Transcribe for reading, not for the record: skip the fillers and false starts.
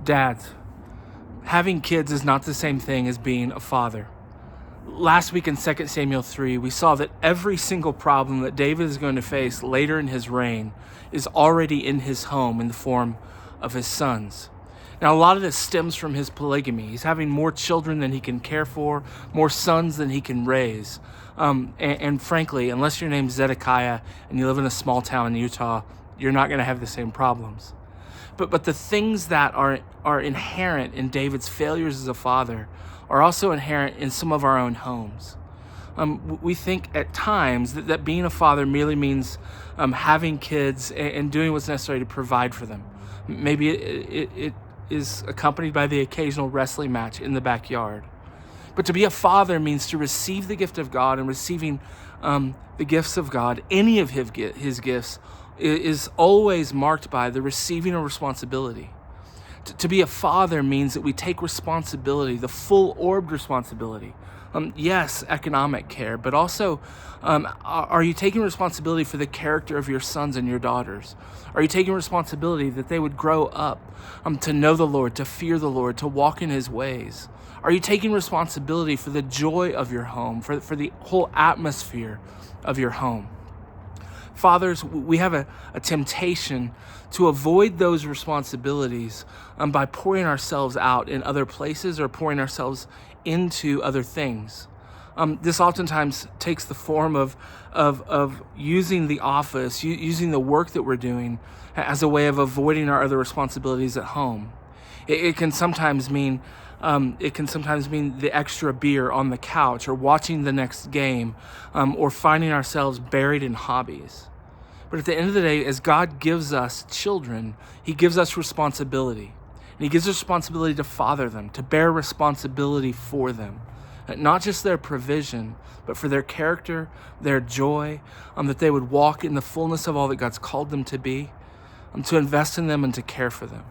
Dads, having kids is not the same thing as being a father. Last week in 2 Samuel 3, we saw that every single problem that David is going to face later in his reign is already in his home in the form of his sons. Now, a lot of this stems from his polygamy. He's having more children than he can care for, more sons than he can raise. And frankly, unless your name's Zedekiah and you live in a small town in Utah, you're not going to have the same problems. But the things that are inherent in David's failures as a father are also inherent in some of our own homes. We think at times that being a father merely means having kids and doing what's necessary to provide for them. Maybe it is accompanied by the occasional wrestling match in the backyard. But to be a father means to receive the gift of God, and receiving the gifts of God, any of his gifts, is always marked by the receiving of responsibility. To be a father means that we take responsibility, the full-orbed responsibility. Yes, economic care, but also, are you taking responsibility for the character of your sons and your daughters? Are you taking responsibility that they would grow up to know the Lord, to fear the Lord, to walk in his ways? Are you taking responsibility for the joy of your home, for the whole atmosphere of your home? Fathers, we have a temptation to avoid those responsibilities by pouring ourselves out in other places or pouring ourselves into other things. This oftentimes takes the form of using the office, using the work that we're doing as a way of avoiding our other responsibilities at home. It can sometimes mean the extra beer on the couch, or watching the next game, or finding ourselves buried in hobbies. But at the end of the day, as God gives us children, he gives us responsibility. And he gives us responsibility to father them, to bear responsibility for them. Not just their provision, but for their character, their joy, that they would walk in the fullness of all that God's called them to be, to invest in them and to care for them.